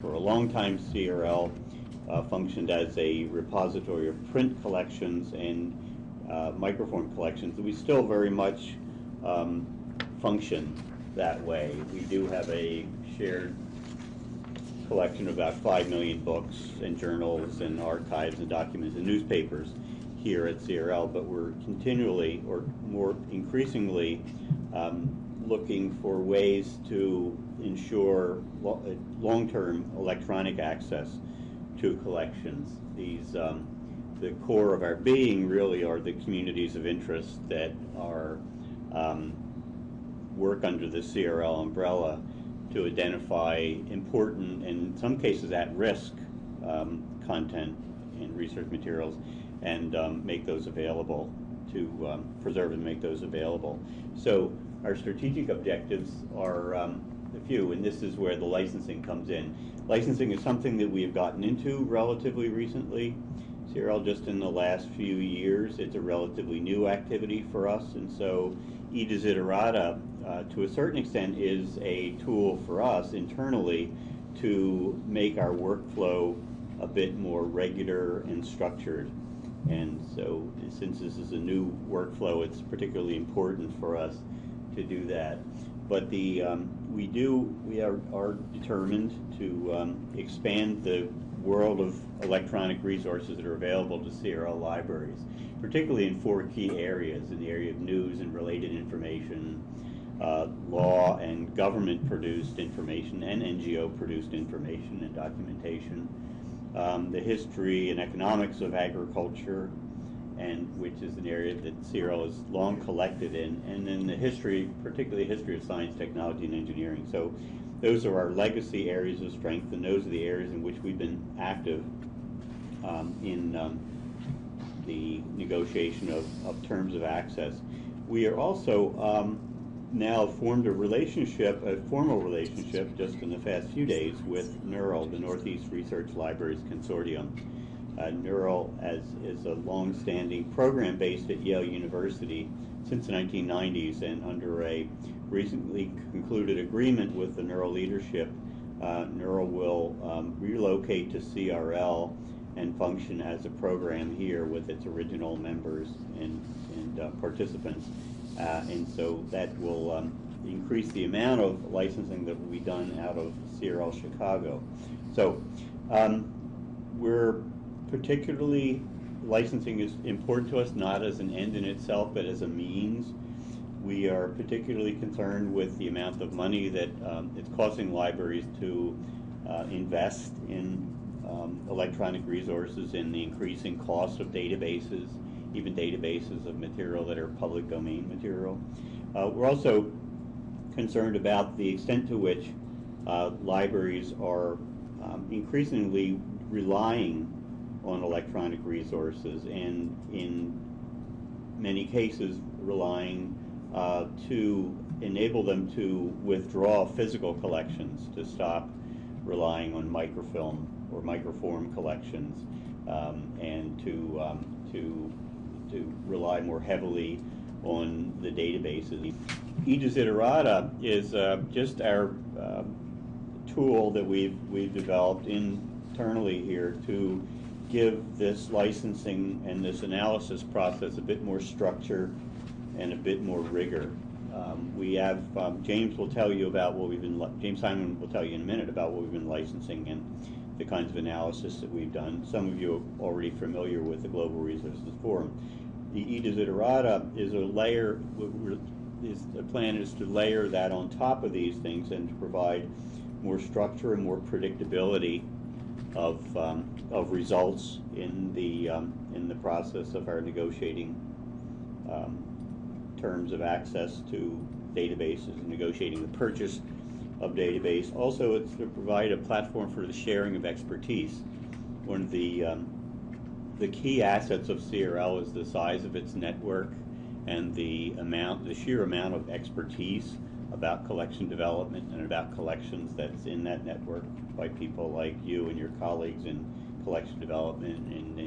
For a long time, CRL functioned as a repository of print collections and microform collections. We still very much function that way. We do have a shared collection of about 5 million books and journals and archives and documents and newspapers here at CRL, but we're continually, or more increasingly, looking for ways to ensure long-term electronic access to collections. These, the core of our being really are the communities of interest that are work under the CRL umbrella to identify important, and in some cases at-risk content and research materials, and make those available to preserve and make those available. So our strategic objectives are a few, and this is where the licensing comes in. Licensing is something that we have gotten into relatively recently. CRL, just in the last few years, it's a relatively new activity for us, and so eDesiderata, to a certain extent, is a tool for us internally to make our workflow a bit more regular and structured. And so, since this is a new workflow, it's particularly important for us to do that. But the we are determined to expand the world of electronic resources that are available to CRL libraries, particularly in 4 key areas: in the area of news and related information, law and government-produced information, and NGO-produced information and documentation, the history and economics of agriculture, and which is an area that CRL has long collected in, and then the history, particularly history of science, technology, and engineering. So those are our legacy areas of strength, and those are the areas in which we've been active in the negotiation of terms of access. We are also now formed a relationship, a formal relationship, just in the past few days with NERL, the Northeast Research Libraries Consortium. NERL is a long-standing program based at Yale University since the 1990s, and under a recently concluded agreement with the NERL leadership, NERL will relocate to CRL and function as a program here with its original members and participants. And so that will increase the amount of licensing that will be done out of CRL Chicago. So we're particularly, licensing is important to us not as an end in itself, but as a means. We are particularly concerned with the amount of money that it's costing libraries to invest in electronic resources, and the increasing cost of databases, even databases of material that are public domain material. We're also concerned about the extent to which libraries are increasingly relying on electronic resources, and in many cases relying to enable them to withdraw physical collections, to stop relying on microfilm or microform collections, and to rely more heavily on the databases. eDesiderata is just our tool that we've developed internally here to give this licensing and this analysis process a bit more structure and a bit more rigor. We have James will tell you about what we've been. James Simon will tell you in a minute about what we've been licensing and the kinds of analysis that we've done. Some of you are already familiar with the Global Resources Forum. The eDesiderata is a layer. The plan is to layer that on top of these things and to provide more structure and more predictability of results in the process of our negotiating terms of access to databases and negotiating the purchase of database. Also, it's to provide a platform for the sharing of expertise. One of the key assets of CRL is the size of its network and the sheer amount of expertise about collection development and about collections that's in that network by people like you and your colleagues in collection development and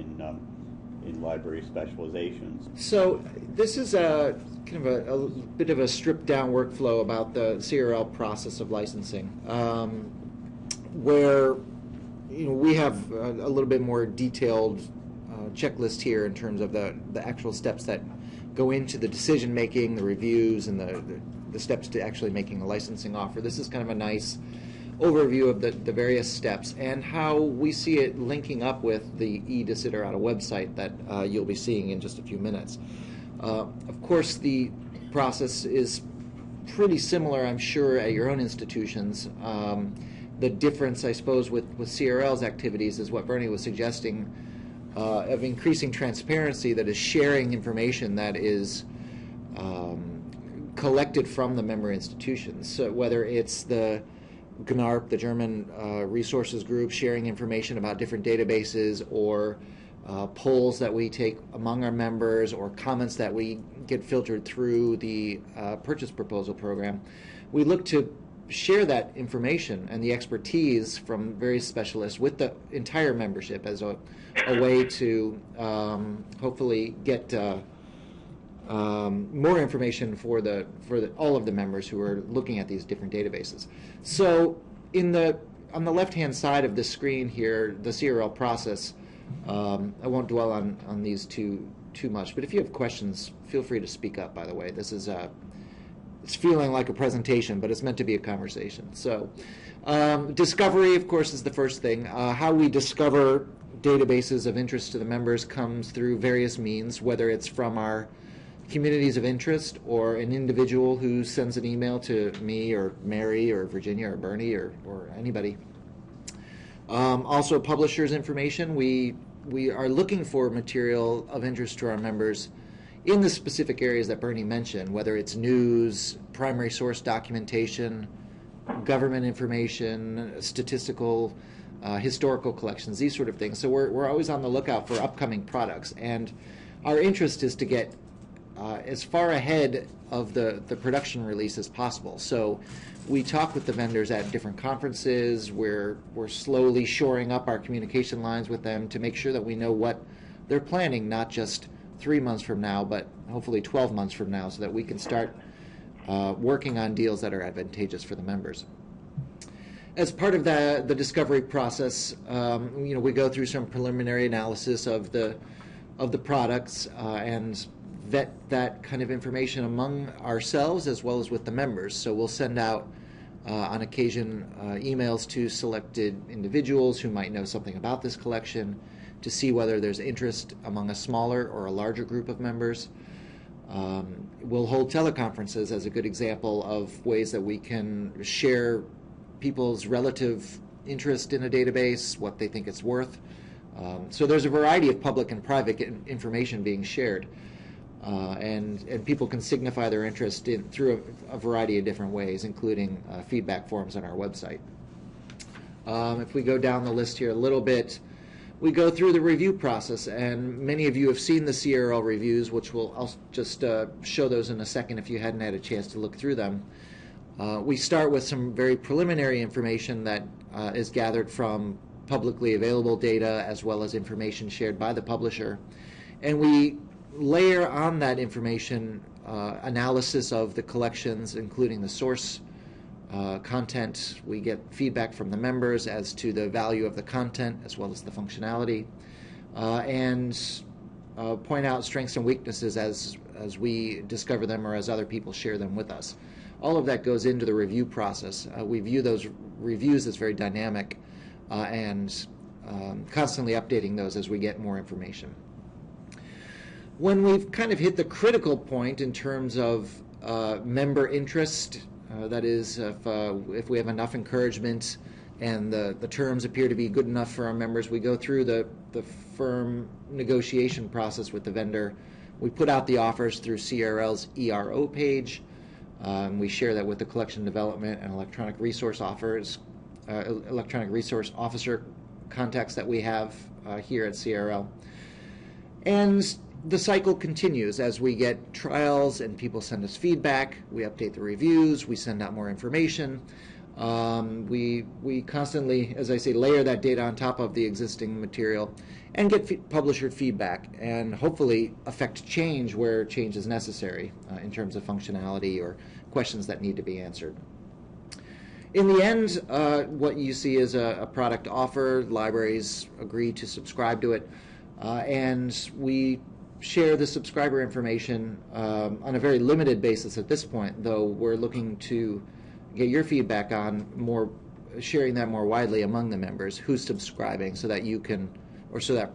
in library specializations. So this is a kind of a bit of a stripped down workflow about the CRL process of licensing, where we have a little bit more detailed checklist here in terms of the actual steps that go into the decision making, the reviews, and the steps to actually making a licensing offer. This is kind of a nice overview of the various steps and how we see it linking up with the eDesiderata website that you'll be seeing in just a few minutes. Of course, the process is pretty similar, I'm sure, at your own institutions. The difference, I suppose, with CRL's activities is what Bernie was suggesting, of increasing transparency, that is sharing information that is collected from the member institutions. So whether it's the GNARP, the German Resources Group, sharing information about different databases, or polls that we take among our members, or comments that we get filtered through the purchase proposal program, we look to share that information and the expertise from various specialists with the entire membership as a way to hopefully get more information for all of the members who are looking at these different databases. So on the left-hand side of the screen here, the CRL process, I won't dwell on these too much, but if you have questions, feel free to speak up, by the way. This is it's feeling like a presentation, but it's meant to be a conversation. So discovery, of course, is the first thing. How we discover databases of interest to the members comes through various means, whether it's from our communities of interest or an individual who sends an email to me or Mary or Virginia or Bernie or anybody. Also, publishers' information. We are looking for material of interest to our members in the specific areas that Bernie mentioned, whether it's news, primary source documentation, government information, statistical, historical collections, these sort of things. So we're always on the lookout for upcoming products, and our interest is to get as far ahead of the production release as possible. So we talk with the vendors at different conferences. We're slowly shoring up our communication lines with them to make sure that we know what they're planning, not just 3 months from now, but hopefully 12 months from now, so that we can start working on deals that are advantageous for the members. As part of the discovery process, we go through some preliminary analysis of the products and vet that kind of information among ourselves as well as with the members. So we'll send out on occasion emails to selected individuals who might know something about this collection to see whether there's interest among a smaller or a larger group of members. We'll hold teleconferences as a good example of ways that we can share people's relative interest in a database, what they think it's worth. So there's a variety of public and private information being shared, and people can signify their interest through a variety of different ways, including feedback forms on our website. If we go down the list here a little bit, we go through the review process, and many of you have seen the CRL reviews, which I'll just show those in a second if you hadn't had a chance to look through them. We start with some very preliminary information that is gathered from publicly available data as well as information shared by the publisher, and we layer on that information analysis of the collections, including the source content. We get feedback from the members as to the value of the content as well as the functionality, and point out strengths and weaknesses as we discover them or as other people share them with us. All of that goes into the review process. We view those reviews as very dynamic and constantly updating those as we get more information. When we've kind of hit the critical point in terms of member interest, that is, if we have enough encouragement and the terms appear to be good enough for our members, we go through the firm negotiation process with the vendor. We put out the offers through CRL's ERO page. We share that with the collection development and electronic resource officer contacts that we have here at CRL. And the cycle continues as we get trials and people send us feedback. We update the reviews. We send out more information. We constantly, as I say, layer that data on top of the existing material and get publisher feedback and hopefully affect change where change is necessary in terms of functionality or questions that need to be answered. In the end, what you see is a product offer. Libraries agree to subscribe to it, and we share the subscriber information on a very limited basis at this point, though we're looking to get your feedback on sharing that more widely among the members who's subscribing, so that you can, or so that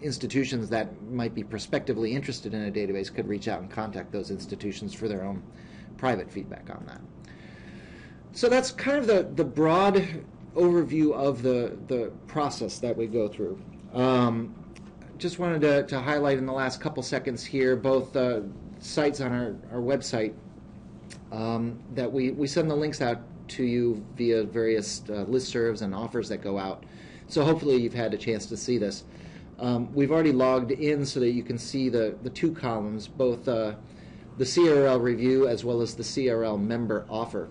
institutions that might be prospectively interested in a database could reach out and contact those institutions for their own private feedback on that. So that's kind of the broad overview of the process that we go through. Just wanted to highlight in the last couple seconds here both sites on our website that we send the links out to you via various listservs and offers that go out. So hopefully you've had a chance to see this. We've already logged in so that you can see the two columns, both the CRL review as well as the CRL member offer.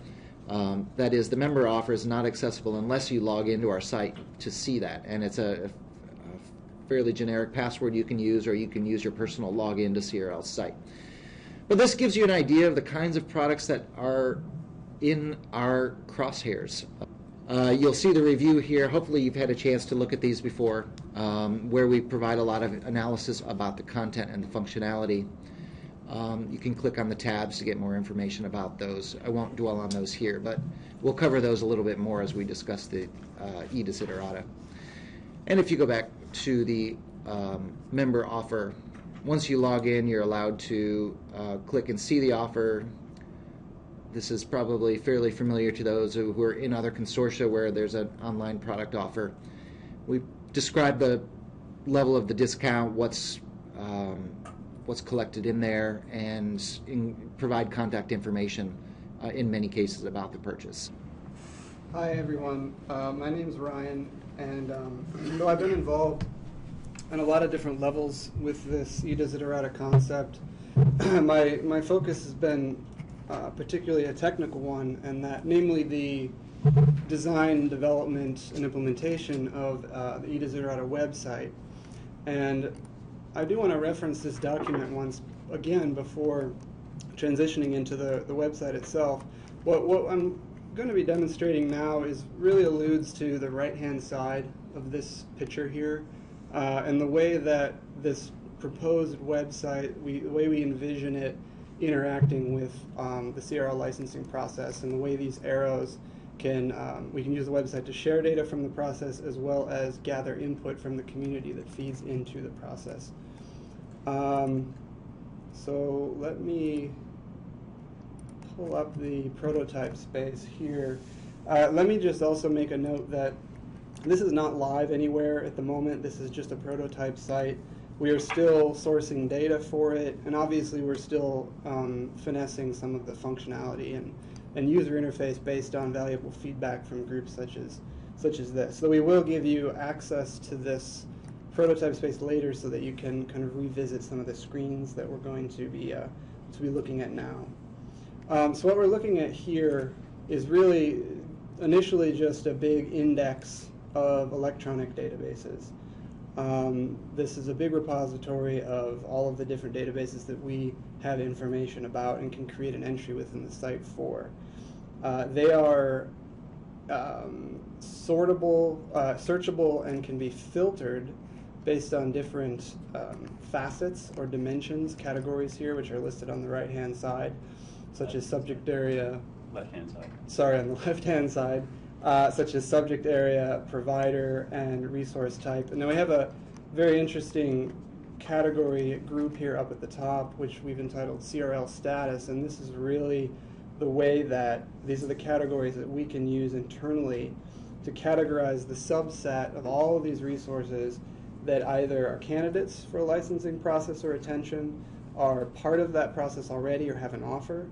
That is, the member offer is not accessible unless you log into our site to see that, and it's a fairly generic password you can use, or you can use your personal login to CRL's site. But this gives you an idea of the kinds of products that are in our crosshairs. You'll see the review here. Hopefully you've had a chance to look at these before, where we provide a lot of analysis about the content and the functionality. You can click on the tabs to get more information about those. I won't dwell on those here, but we'll cover those a little bit more as we discuss the eDesiderata. And if you go back to the member offer, once you log in, you're allowed to click and see the offer. This is probably fairly familiar to those who are in other consortia where there's an online product offer. We describe the level of the discount, what's collected in there, and provide contact information in many cases about the purchase. Hi everyone, my name's Ryan, and though I've been involved on a lot of different levels with this eDesiderata concept, my focus has been particularly a technical one, and that namely the design, development, and implementation of the eDesiderata website. And I do want to reference this document once again before transitioning into the website itself. What I'm going to be demonstrating now really alludes to the right-hand side of this picture here, and the way that this proposed website, the way we envision it interacting with the CRL licensing process, and the way these arrows we can use the website to share data from the process as well as gather input from the community that feeds into the process. So let me pull up the prototype space here. Let me just also make a note that this is not live anywhere at the moment. This is just a prototype site. We are still sourcing data for it, and obviously we're still finessing some of the functionality and user interface based on valuable feedback from groups such as this. So we will give you access to this prototype space later so that you can kind of revisit some of the screens that we're going to be looking at now. So what we're looking at here is really initially just a big index of electronic databases. This is a big repository of all of the different databases that we have information about and can create an entry within the site for. They are sortable, searchable, and can be filtered based on different facets or dimensions, categories here, which are listed on the right-hand side, such as subject area. Left-hand side. Sorry, on the left-hand side. Such as subject area, provider, and resource type. And then we have a very interesting category group here up at the top, which we've entitled CRL status, and this is really the way that these are the categories that we can use internally to categorize the subset of all of these resources that either are candidates for a licensing process or attention, are part of that process already or have an offer,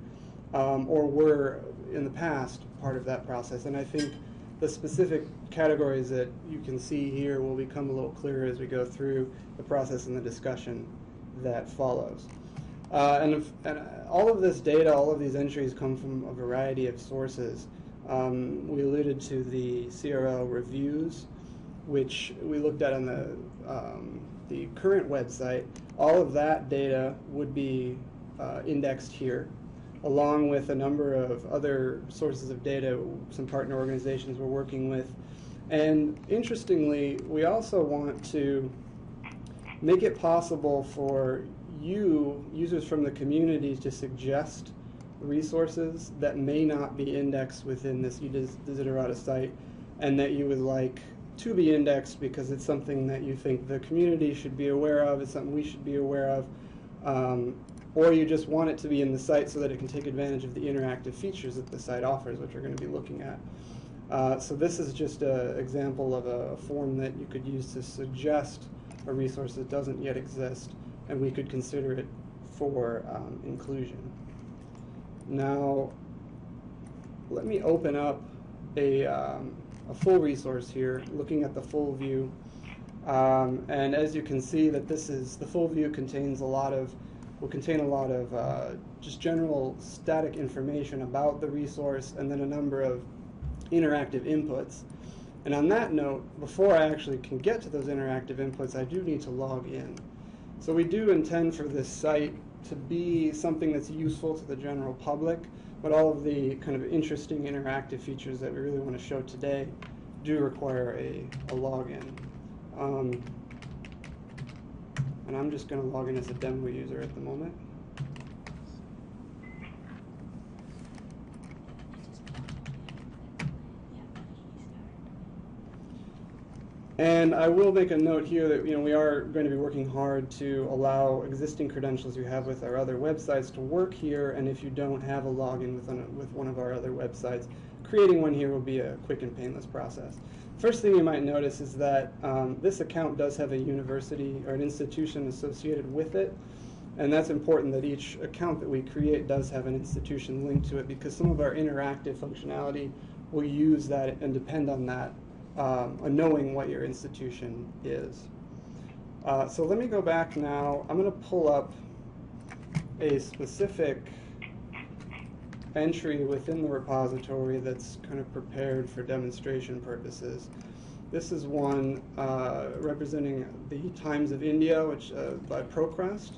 or were in the past part of that process. And I think the specific categories that you can see here will become a little clearer as we go through the process and the discussion that follows. And all of this data, all of these entries come from a variety of sources. We alluded to the CRL reviews, which we looked at on the current website. All of that data would be indexed here. along with a number of other sources of data some partner organizations we're working with. And interestingly, we also want to make it possible for you, users from the community, to suggest resources that may not be indexed within this eDesiderata site and that you would like to be indexed because it's something that you think the community should be aware of, it's something we should be aware of, or you just want it to be in the site so that it can take advantage of the interactive features that the site offers, which we're going to be looking at. So this is just an example of a form that you could use to suggest a resource that doesn't yet exist, and we could consider it for inclusion. Now, let me open up a full resource here, looking at the full view. And as you can see, that this is the full view contains will contain a lot of just general static information about the resource, and then a number of interactive inputs. And on that note, before I actually can get to those interactive inputs, I do need to log in. So we do intend for this site to be something that's useful to the general public, but all of the kind of interesting interactive features that we really want to show today do require a login. And I'm just going to log in as a demo user at the moment. And I will make a note here that we are going to be working hard to allow existing credentials you have with our other websites to work here, and if you don't have a login with one of our other websites, creating one here will be a quick and painless process. First thing you might notice is that this account does have a university or an institution associated with it, and that's important that each account that we create does have an institution linked to it, because some of our interactive functionality will use that and depend on that, on knowing what your institution is. So let me go back now. I'm going to pull up a specific entry within the repository that's kind of prepared for demonstration purposes. This is one representing the Times of India, which by Procrest.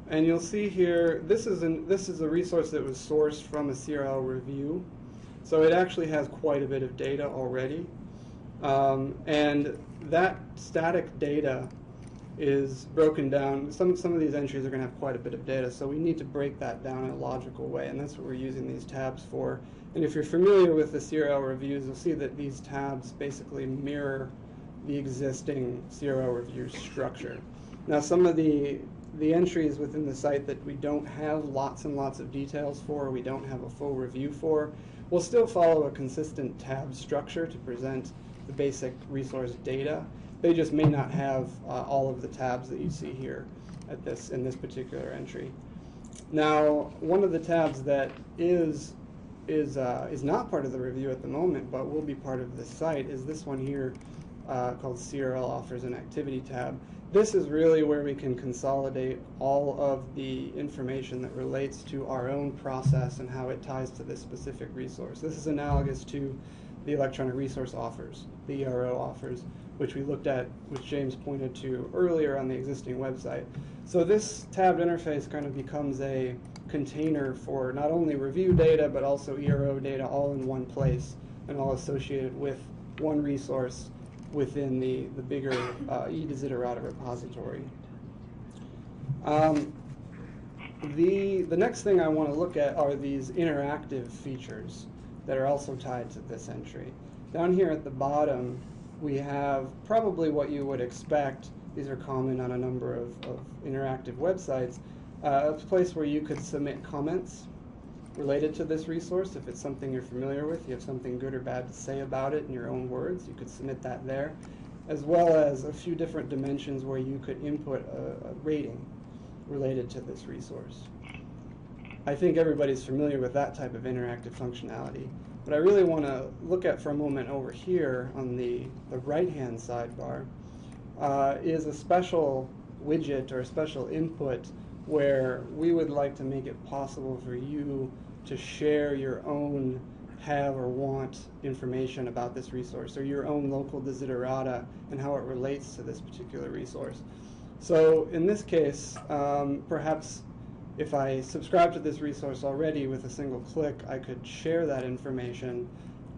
And you'll see here, this is a resource that was sourced from a CRL review. So it actually has quite a bit of data already. And that static data is broken down. Some of these entries are going to have quite a bit of data, so we need to break that down in a logical way, and that's what we're using these tabs for. And if you're familiar with the CRL reviews, you'll see that these tabs basically mirror the existing CRL review structure. Now, some of the entries within the site that we don't have lots and lots of details for, we don't have a full review for, we'll still follow a consistent tab structure to present the basic resource data. They just may not have all of the tabs that you see here in this particular entry. Now, one of the tabs that is not part of the review at the moment, but will be part of this site, is this one here called CRL Offers and Activity tab. This is really where we can consolidate all of the information that relates to our own process and how it ties to this specific resource. This is analogous to the electronic resource offers, the ERO offers, which we looked at, which James pointed to earlier on the existing website. So this tabbed interface kind of becomes a container for not only review data, but also ERO data all in one place and all associated with one resource within the bigger eDesiderata repository. The next thing I want to look at are these interactive features that are also tied to this entry. Down here at the bottom, we have probably what you would expect. These are common on a number of interactive websites. A place where you could submit comments related to this resource. If it's something you're familiar with, you have something good or bad to say about it in your own words, you could submit that there, as well as a few different dimensions where you could input a rating related to this resource. I think everybody's familiar with that type of interactive functionality. What I really want to look at for a moment over here on the right-hand sidebar is a special widget or a special input where we would like to make it possible for you to share your own have or want information about this resource, or your own local desiderata and how it relates to this particular resource. So in this case, perhaps if I subscribe to this resource already with a single click, I could share that information,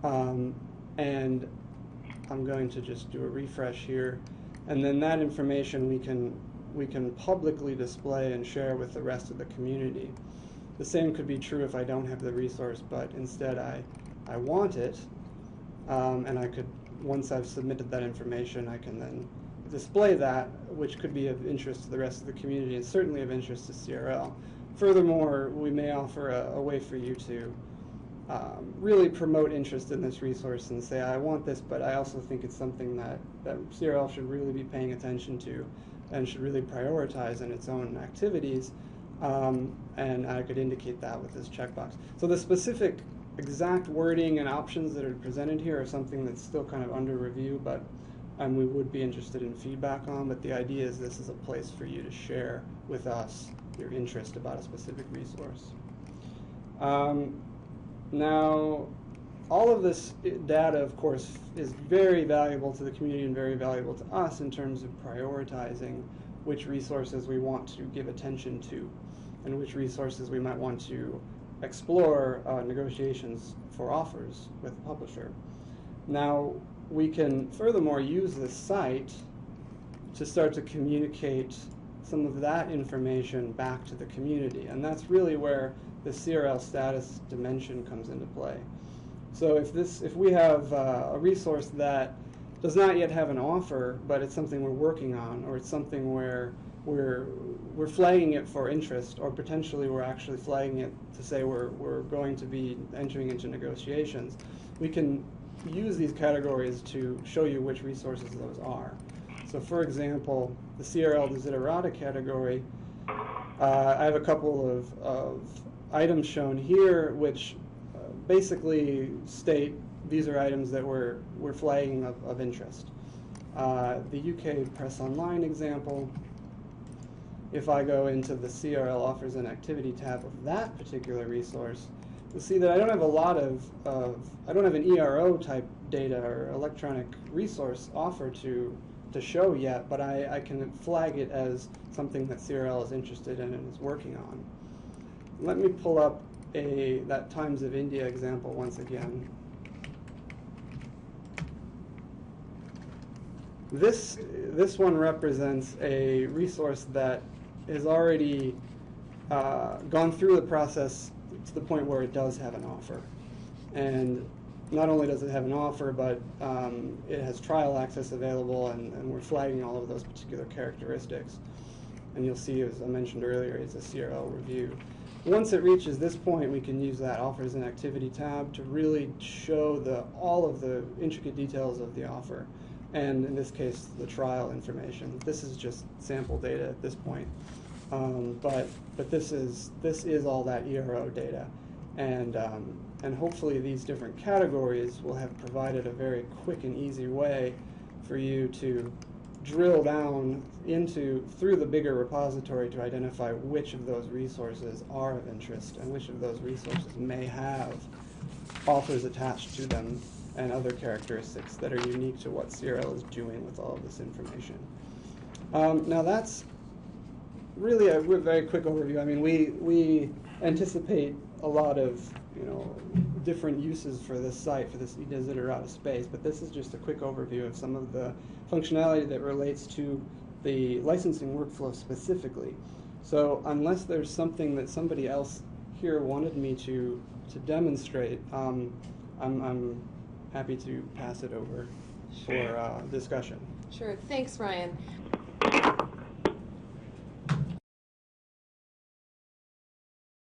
and I'm going to just do a refresh here, and then that information we can publicly display and share with the rest of the community. The same could be true if I don't have the resource, but instead I want it, and I could, once I've submitted that information, I can then display that, which could be of interest to the rest of the community and certainly of interest to CRL. Furthermore, we may offer a way for you to really promote interest in this resource and say, I want this, but I also think it's something that CRL should really be paying attention to and should really prioritize in its own activities, and I could indicate that with this checkbox. So the specific exact wording and options that are presented here are something that's still kind of under review, but we would be interested in feedback on, but the idea is this is a place for you to share with us your interest about a specific resource. Now, all of this data, of course, is very valuable to the community and very valuable to us in terms of prioritizing which resources we want to give attention to and which resources we might want to explore negotiations for offers with the publisher. Now, we can furthermore use this site to start to communicate some of that information back to the community, and that's really where the CRL status dimension comes into play. So if we have a resource that does not yet have an offer, but it's something we're working on, or it's something where we're flagging it for interest, or potentially we're actually flagging it to say we're going to be entering into negotiations, we can use these categories to show you which resources those are. So for example, the CRL Desiderata category, I have a couple of items shown here which basically state these are items that we're flagging of interest. The UK Press Online example, if I go into the CRL Offers and Activity tab of that particular resource, you'll see that I don't have a lot I don't have an ERO type data or electronic resource offer to show yet, but I can flag it as something that CRL is interested in and is working on. Let me pull up that Times of India example once again. This one represents a resource that has already gone through the process to the point where it does have an offer. And not only does it have an offer, but it has trial access available, and we're flagging all of those particular characteristics. And you'll see, as I mentioned earlier, it's a CRL review. Once it reaches this point, we can use that Offers and Activity tab to really show all of the intricate details of the offer. And in this case, the trial information. This is just sample data at this point. But this is all that ERO data. And hopefully these different categories will have provided a very quick and easy way for you to drill down through the bigger repository to identify which of those resources are of interest and which of those resources may have offers attached to them and other characteristics that are unique to what CRL is doing with all of this information. Now that's really a very quick overview. I mean, we anticipate a lot of different uses for this site, for this eDesiderata space, but this is just a quick overview of some of the functionality that relates to the licensing workflow specifically. So unless there's something that somebody else here wanted me to demonstrate, I'm happy to pass it over for discussion. Sure. Thanks, Ryan.